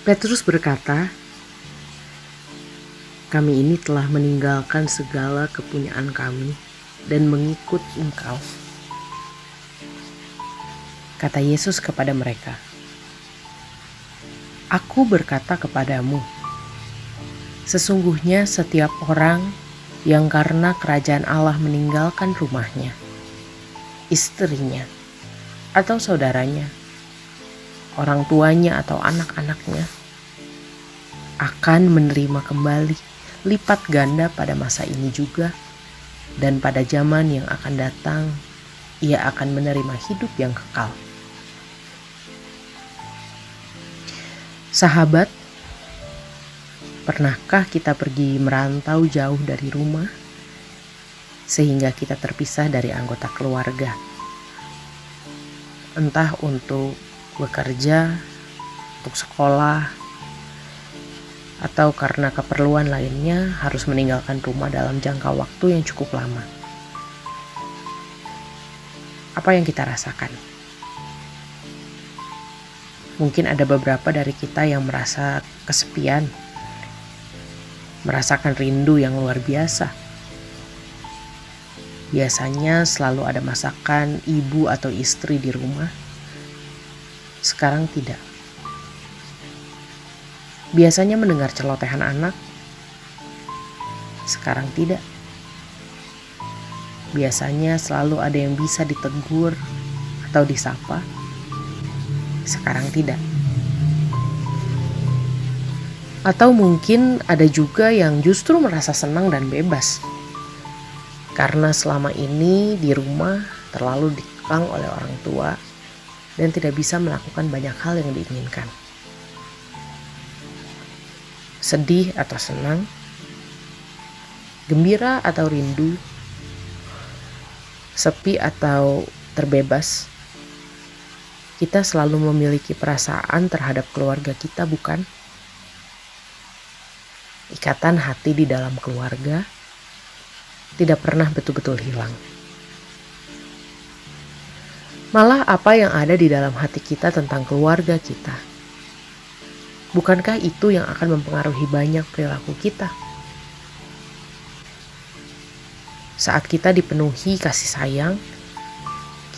Petrus berkata, "Kami ini telah meninggalkan segala kepunyaan kami dan mengikut Engkau." Kata Yesus kepada mereka, "Aku berkata kepadamu, sesungguhnya setiap orang yang karena kerajaan Allah meninggalkan rumahnya, istrinya, atau saudaranya, orang tuanya atau anak-anaknya, akan menerima kembali lipat ganda pada masa ini juga, dan pada zaman yang akan datang ia akan menerima hidup yang kekal." Sahabat, pernahkah kita pergi merantau jauh dari rumah sehingga kita terpisah dari anggota keluarga? Entah untuk bekerja, untuk sekolah, atau karena keperluan lainnya harus meninggalkan rumah dalam jangka waktu yang cukup lama. Apa yang kita rasakan? Mungkin ada beberapa dari kita yang merasa kesepian, merasakan rindu yang luar biasa. Biasanya selalu ada masakan ibu atau istri di rumah. Sekarang tidak. Biasanya mendengar celotehan anak. Sekarang tidak. Biasanya selalu ada yang bisa ditegur atau disapa. Sekarang tidak. Atau mungkin ada juga yang justru merasa senang dan bebas karena selama ini di rumah terlalu dikekang oleh orang tua dan tidak bisa melakukan banyak hal yang diinginkan. Sedih atau senang, gembira atau rindu, sepi atau terbebas, kita selalu memiliki perasaan terhadap keluarga kita, bukan? Ikatan hati di dalam keluarga tidak pernah betul-betul hilang. Malah apa yang ada di dalam hati kita tentang keluarga kita, bukankah itu yang akan mempengaruhi banyak perilaku kita? Saat kita dipenuhi kasih sayang,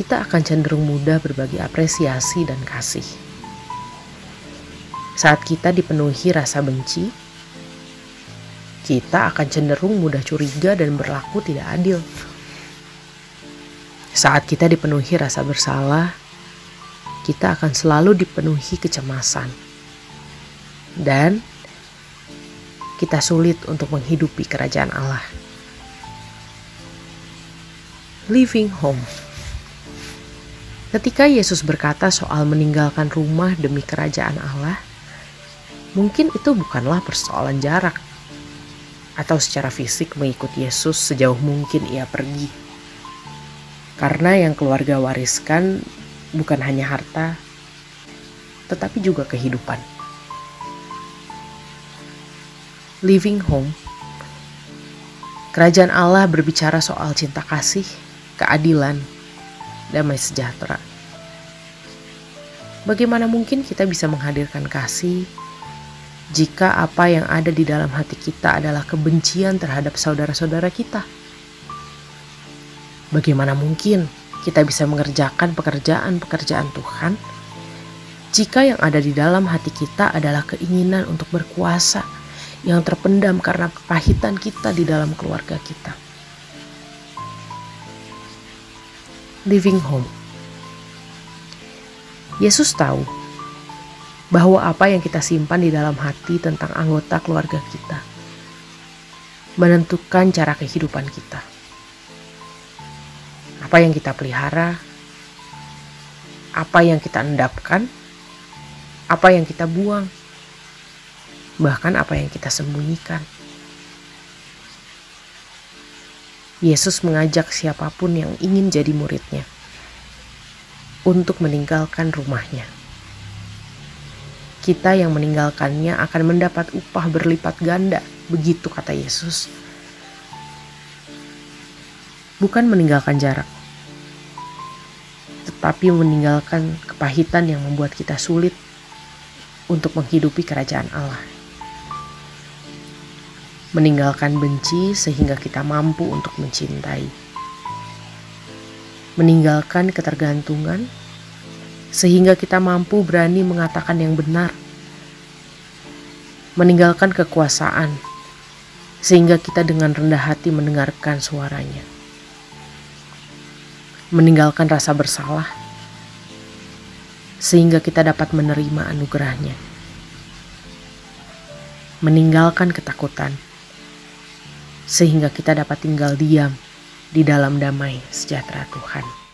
kita akan cenderung mudah berbagi apresiasi dan kasih. Saat kita dipenuhi rasa benci, kita akan cenderung mudah curiga dan berlaku tidak adil. Saat kita dipenuhi rasa bersalah, kita akan selalu dipenuhi kecemasan. Dan kita sulit untuk menghidupi kerajaan Allah. Living home. Ketika Yesus berkata soal meninggalkan rumah demi kerajaan Allah, mungkin itu bukanlah persoalan jarak atau secara fisik mengikut Yesus sejauh mungkin ia pergi. Karena yang keluarga wariskan bukan hanya harta, tetapi juga kehidupan. Living home. Kerajaan Allah berbicara soal cinta kasih, keadilan, damai sejahtera. Bagaimana mungkin kita bisa menghadirkan kasih jika apa yang ada di dalam hati kita adalah kebencian terhadap saudara-saudara kita? Bagaimana mungkin kita bisa mengerjakan pekerjaan-pekerjaan Tuhan jika yang ada di dalam hati kita adalah keinginan untuk berkuasa yang terpendam karena kepahitan kita di dalam keluarga kita? Living home. Yesus tahu bahwa apa yang kita simpan di dalam hati tentang anggota keluarga kita menentukan cara kehidupan kita. Apa yang kita pelihara, apa yang kita endapkan, apa yang kita buang, bahkan apa yang kita sembunyikan. Yesus mengajak siapapun yang ingin jadi muridnya untuk meninggalkan rumahnya. Kita yang meninggalkannya akan mendapat upah berlipat ganda, begitu kata Yesus. Bukan meninggalkan jarak, tetapi meninggalkan kepahitan yang membuat kita sulit untuk menghidupi kerajaan Allah. Meninggalkan benci sehingga kita mampu untuk mencintai. Meninggalkan ketergantungan sehingga kita mampu berani mengatakan yang benar. Meninggalkan kekuasaan sehingga kita dengan rendah hati mendengarkan suaranya. Meninggalkan rasa bersalah sehingga kita dapat menerima anugerahnya. Meninggalkan ketakutan sehingga kita dapat tinggal diam di dalam damai sejahtera Tuhan.